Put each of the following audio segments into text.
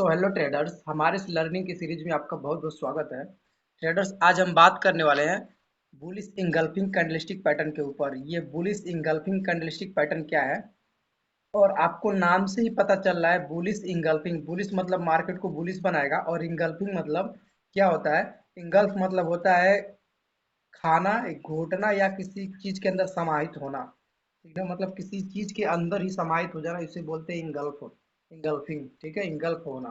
So hello traders, हमारे इस learning की सीरीज में आपका बहुत बहुत स्वागत है। ट्रेडर्स, आज हम बात करने वाले हैं बुलिश इंगल्फिंग कैंडलस्टिक पैटर्न के ऊपर। ये बुलिश इंगल्फिंग कैंडलस्टिक पैटर्न क्या है? और आपको नाम से ही पता चल रहा है बुलिश इंगल्फिंग। बुलिश मतलब मार्केट को बुलिश बनाएगा, और इंगल्फिंग मतलब क्या होता है? इंगल्फ मतलब होता है खाना, एक घोटना या किसी चीज के अंदर समाहित होना। ठीक है, मतलब किसी चीज के अंदर ही समाहित हो जाना, इसे बोलते हैं इंगल्फ, इंगल्फिंग। ठीक है, इंगल्फ होना।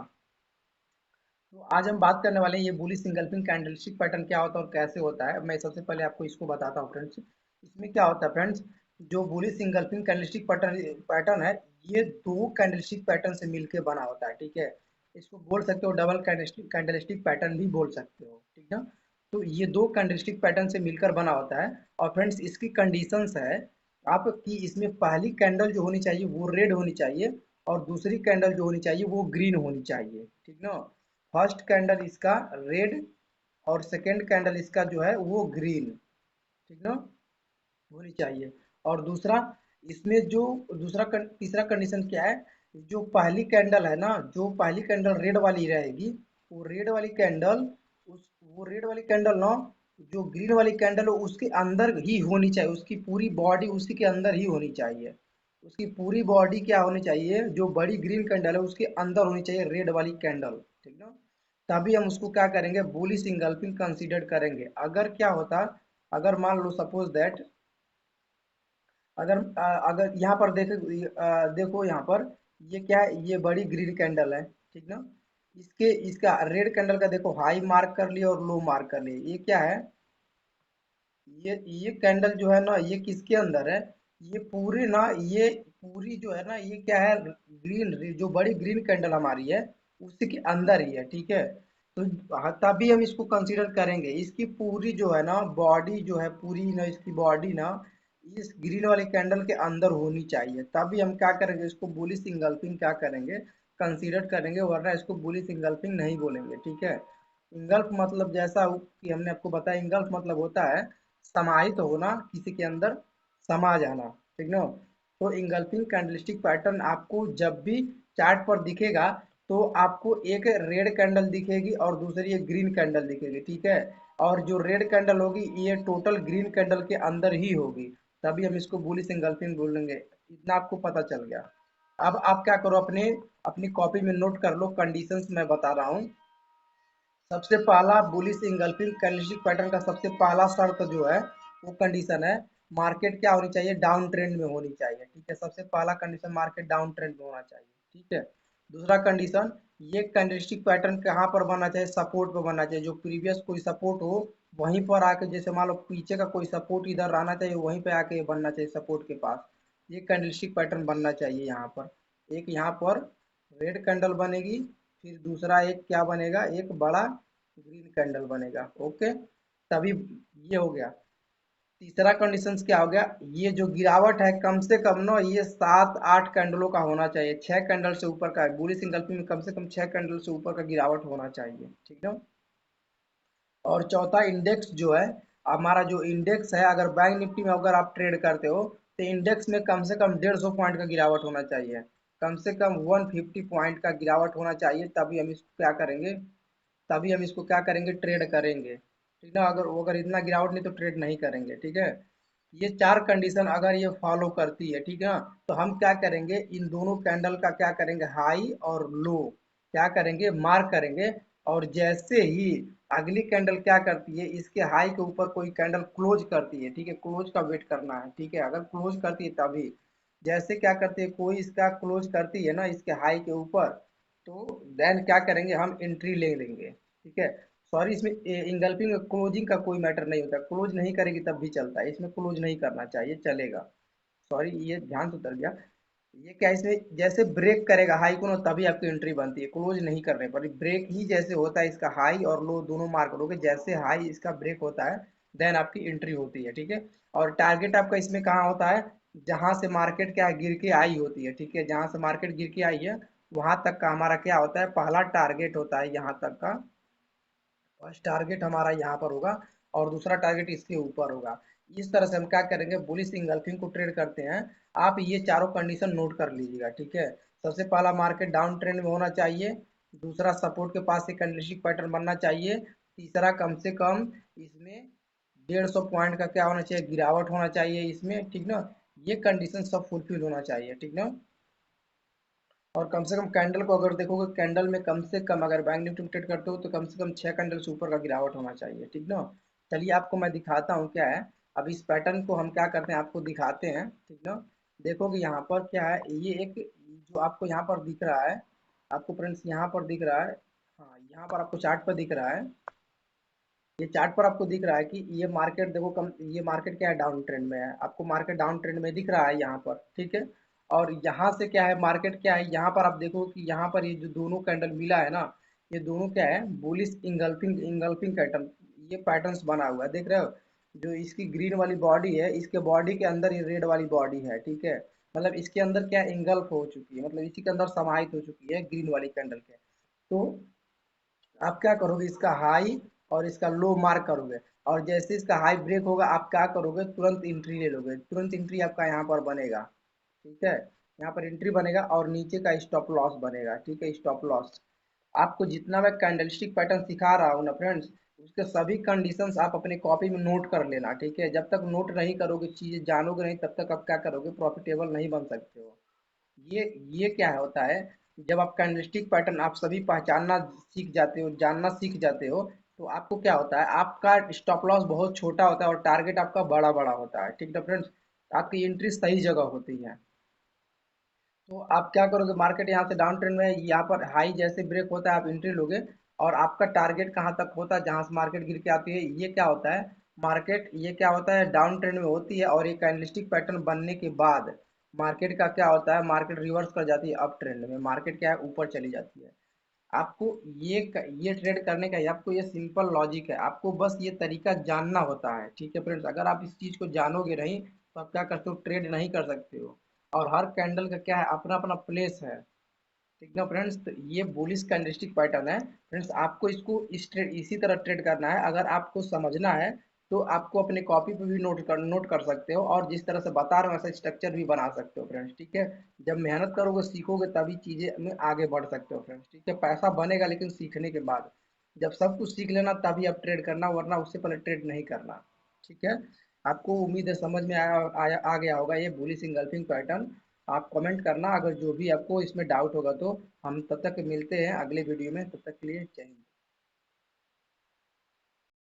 तो आज हम बात करने वाले हैं ये बुलिश इंगल्फिंग कैंडलस्टिक पैटर्न क्या होता है और कैसे होता है। मैं सबसे पहले आपको इसको बताता हूँ फ्रेंड्स। इसमें क्या होता है फ्रेंड्स, जो bullish engulfing candlestick pattern pattern है, ये दो कैंडलस्टिक पैटर्न से मिलकर बना होता है। ठीक है, इसको बोल सकते हो डबल कैंडलस्टिक कैंडलस्टिक पैटर्न भी बोल सकते हो। ठीक है, तो ये दो कैंडलस्टिक पैटर्न से मिलकर बना होता है। और फ्रेंड्स, इसकी कंडीशंस है आपकी, इसमें पहली कैंडल जो होनी चाहिए वो रेड होनी चाहिए, और दूसरी कैंडल जो होनी चाहिए वो ग्रीन होनी चाहिए। ठीक ना, फर्स्ट कैंडल इसका रेड और सेकंड कैंडल इसका जो है वो ग्रीन, ठीक ना, होनी चाहिए। और दूसरा, इसमें जो तीसरा कंडीशन क्या है, जो पहली कैंडल है ना, जो पहली कैंडल रेड वाली रहेगी, वो रेड वाली कैंडल उस वो रेड वाली कैंडल ना, जो ग्रीन वाली कैंडल हो उसके अंदर ही होनी चाहिए, उसकी पूरी बॉडी उसी के अंदर ही होनी चाहिए। उसकी पूरी बॉडी क्या होनी चाहिए, जो बड़ी ग्रीन कैंडल है उसके अंदर होनी चाहिए रेड वाली कैंडल। ठीक ना, तभी हम उसको क्या करेंगे, बुलिश इंगल्फिंग कंसीडर करेंगे। अगर क्या होता, अगर मान लो सपोज दैट, अगर यहाँ पर देखो यहाँ पर, ये क्या है, ये बड़ी ग्रीन कैंडल है। ठीक ना, इसका रेड कैंडल का देखो, हाई मार्क कर लिए और लो मार्क कर लिए। ये क्या है, ये कैंडल जो है ना, ये किसके अंदर है, ये पूरी ना, ये पूरी जो है ना, ये क्या है, ग्रीन, जो बड़ी ग्रीन कैंडल हमारी है उसी के अंदर ही है। ठीक है, तो तभी हम इसको कंसीडर करेंगे। इसकी पूरी जो है ना बॉडी, जो है पूरी ना, इसकी बॉडी ना इस ग्रीन वाले कैंडल के अंदर होनी चाहिए, तभी हम क्या करेंगे, इसको बुलिश इंगल्फिंग क्या करेंगे, कंसीडर करेंगे, वरना इसको बुलिश इंगल्फिंग नहीं बोलेंगे। ठीक है, इंगल्फ मतलब जैसा कि हमने आपको बताया, इंगल्फ मतलब होता है समाहित होना, किसी के अंदर समा जाना। ठीक ना, तो इंगल्फिंग कैंडलस्टिक पैटर्न आपको जब भी चार्ट पर दिखेगा, तो आपको एक रेड कैंडल दिखेगी और दूसरी एक ग्रीन कैंडल दिखेगी। ठीक है, और जो रेड कैंडल होगी ये टोटल ग्रीन कैंडल के अंदर ही होगी, तभी हम इसको बुलिश इंगल्फिंग बोलेंगे। इतना आपको पता चल गया। अब आप क्या करो, अपने अपनी कॉपी में नोट कर लो, कंडीशंस मैं बता रहा हूँ। सबसे पहला बुलिश इंगल्फिंग कैंडलस्टिक पैटर्न का सबसे पहला शर्त जो है, वो कंडीशन है, मार्केट क्या होनी चाहिए, डाउन ट्रेंड में होनी चाहिए। ठीक है, सबसे पहला कंडीशन, मार्केट डाउन ट्रेंड में होना चाहिए। ठीक है, दूसरा कंडीशन, ये कैंडलस्टिक पैटर्न कहाँ पर बनना चाहिए, सपोर्ट पर बनना चाहिए। जो प्रीवियस कोई सपोर्ट हो वहीं पर आके, जैसे मान लो पीछे का कोई सपोर्ट इधर रहना चाहिए, वहीं पे आके बनना चाहिए सपोर्ट के पास। ये कैंडलस्टिक पैटर्न बनना चाहिए। यहाँ पर एक, यहाँ पर रेड कैंडल बनेगी, फिर दूसरा एक क्या बनेगा, एक बड़ा ग्रीन कैंडल बनेगा। ओके, तभी ये हो गया। तीसरा कंडीशंस क्या हो गया, ये जो गिरावट है कम से कम ना, ये 7-8 कैंडलों का होना चाहिए, 6 कैंडल से ऊपर का है। बुलिश इंगल्फिंग में कम से कम 6 कैंडल से ऊपर का गिरावट होना चाहिए। ठीक है, और चौथा, इंडेक्स जो है, हमारा जो इंडेक्स है, अगर बैंक निफ्टी में अगर आप ट्रेड करते हो, तो इंडेक्स में कम से कम 150 पॉइंट का गिरावट होना चाहिए, कम से कम 150 पॉइंट का गिरावट होना चाहिए, तभी हम इसको क्या करेंगे, तभी हम इसको क्या करेंगे, ट्रेड करेंगे। ठीक ना, अगर इतना गिरावट नहीं तो ट्रेड नहीं करेंगे। ठीक है, ये चार कंडीशन अगर ये फॉलो करती है, ठीक है ना, तो हम क्या करेंगे, इन दोनों कैंडल का क्या करेंगे, हाई और लो क्या करेंगे, मार्क करेंगे। और जैसे ही अगली कैंडल क्या करती है, इसके हाई के ऊपर कोई कैंडल क्लोज करती है, ठीक है, क्लोज का वेट करना है। ठीक है, अगर क्लोज करती है तभी, जैसे क्या करती है, कोई इसका क्लोज करती है ना इसके हाई के ऊपर, तो देन क्या करेंगे, हम एंट्री ले लेंगे। ठीक है, सॉरी, इसमें इंगल्फिंग में क्लोजिंग का कोई मैटर नहीं होता, क्लोज नहीं करेगी तब भी चलता है, इसमें क्लोज नहीं करना चाहिए, चलेगा। सॉरी, ये ध्यान से उतर गया। ये क्या, इसमें जैसे ब्रेक करेगा हाई को ना, तभी आपकी एंट्री बनती है, क्लोज नहीं करने पर। ब्रेक ही जैसे होता है इसका, हाई और लो दोनों मार्क करोगे, जैसे हाई इसका ब्रेक होता है, देन आपकी एंट्री होती है। ठीक है, और टारगेट आपका इसमें कहाँ होता है, जहां से मार्केट क्या गिर के आई होती है। ठीक है, जहां से मार्केट गिर के आई है, वहां तक का हमारा क्या होता है, पहला टारगेट होता है यहाँ तक का। फर्स्ट टारगेट हमारा यहाँ पर होगा, और दूसरा टारगेट इसके ऊपर होगा। इस तरह से हम क्या करेंगे, बुलिश इंगल्फिंग को ट्रेड करते हैं। आप ये चारों कंडीशन नोट कर लीजिएगा। ठीक है, सबसे पहला, मार्केट डाउन ट्रेंड में होना चाहिए। दूसरा सपोर्ट के पास एक कैंडलस्टिक पैटर्न बनना चाहिए, तीसरा कम से कम इसमें 150 पॉइंट का क्या होना चाहिए, गिरावट होना चाहिए इसमें, ठीक ना। ये कंडीशन सब फुलफिल होना चाहिए, ठीक ना। और कम से कम कैंडल को अगर देखोगे, कैंडल में कम से कम अगर बैंक निफ्टी में ट्रेड करते हो तो कम से कम 6 कैंडल से ऊपर का गिरावट होना चाहिए, ठीक ना। चलिए आपको मैं दिखाता हूँ क्या है। अब इस पैटर्न को हम क्या करते हैं, आपको दिखाते हैं, ठीक ना। देखोगे यहाँ पर क्या है, ये एक जो आपको यहाँ पर दिख रहा है, आपको फ्रेंड्स यहाँ पर दिख रहा है, हाँ यहाँ पर आपको चार्ट पर दिख रहा है, ये चार्ट पर आपको दिख रहा है कि ये मार्केट देखो कम, ये मार्केट क्या है, डाउन ट्रेंड में है, आपको मार्केट डाउन ट्रेंड में दिख रहा है यहाँ पर, ठीक है। और यहाँ से क्या है, मार्केट क्या है, यहाँ पर आप देखो कि यहाँ पर ये जो दोनों कैंडल मिला है ना, ये दोनों क्या है, बुलिश इंगल्फिंग इंगल्फिंग पैटर्न, ये पैटर्न्स बना हुआ है, देख रहे हो। जो इसकी ग्रीन वाली बॉडी है, इसके बॉडी के अंदर ये रेड वाली बॉडी है, ठीक है। मतलब इसके अंदर क्या इंगल्फ हो चुकी है, मतलब इसी के अंदर समाहित हो चुकी है ग्रीन वाली कैंडल के। तो आप क्या करोगे, इसका हाई और इसका लो मार्क करोगे, और जैसे इसका हाई ब्रेक होगा आप क्या करोगे, तुरंत एंट्री ले लोगे, तुरंत एंट्री आपका यहाँ पर बनेगा, ठीक है। यहाँ पर एंट्री बनेगा और नीचे का स्टॉप लॉस बनेगा, ठीक है, स्टॉप लॉस। आपको जितना मैं कैंडलस्टिक पैटर्न सिखा रहा हूँ ना फ्रेंड्स, उसके सभी कंडीशंस आप अपने कॉपी में नोट कर लेना, ठीक है। जब तक नोट नहीं करोगे, चीजें जानोगे नहीं, तब तक आप क्या करोगे, प्रॉफिटेबल नहीं बन सकते हो। ये ये क्या होता है, जब आप कैंडलस्टिक पैटर्न आप सभी पहचानना सीख जाते हो, जानना सीख जाते हो, तो आपको क्या होता है, आपका स्टॉप लॉस बहुत छोटा होता है और टारगेट आपका बड़ा बड़ा होता है, ठीक है फ्रेंड्स। आपकी एंट्री सही जगह होती है। तो आप क्या करोगे, मार्केट यहाँ से डाउन ट्रेंड में है, यहाँ पर हाई जैसे ब्रेक होता है आप एंट्री लोगे, और आपका टारगेट कहाँ तक होता है, जहाँ से मार्केट गिर के आती है, ये क्या होता है, मार्केट ये क्या होता है, डाउन ट्रेंड में होती है, और ये कैंडलस्टिक पैटर्न बनने के बाद मार्केट का क्या होता है, मार्केट रिवर्स कर जाती है अप ट्रेंड में, मार्केट क्या है, ऊपर चली जाती है। आपको ये ट्रेड करने का आपको ये सिंपल लॉजिक है, आपको बस ये तरीका जानना होता है, ठीक है फ्रेंड्स। अगर आप इस चीज़ को जानोगे नहीं तो आप क्या करते हो, ट्रेड नहीं कर सकते हो। और हर कैंडल का क्या है, अपना अपना प्लेस है, ठीक ना फ्रेंड्स। तो ये बुलिश कैंडलस्टिक पैटर्न है फ्रेंड्स, आपको इसको इसी तरह ट्रेड करना है। अगर आपको समझना है तो आपको अपने कॉपी पे भी नोट कर सकते हो, और जिस तरह से बता रहा हूँ ऐसा स्ट्रक्चर भी बना सकते हो फ्रेंड्स, ठीक है। जब मेहनत करोगे सीखोगे तभी चीजें में आगे बढ़ सकते हो फ्रेंड्स, ठीक है। पैसा बनेगा लेकिन सीखने के बाद, जब सब कुछ सीख लेना तभी आप ट्रेड करना, वरना उससे पहले ट्रेड नहीं करना, ठीक है। आपको उम्मीद है समझ में आ गया होगा ये बुलिश इंगल्फिंग पैटर्न। आप कमेंट करना अगर जो भी आपको इसमें डाउट होगा तो। हम तब तक मिलते हैं अगले वीडियो में, तब तक के लिए जय हिंद।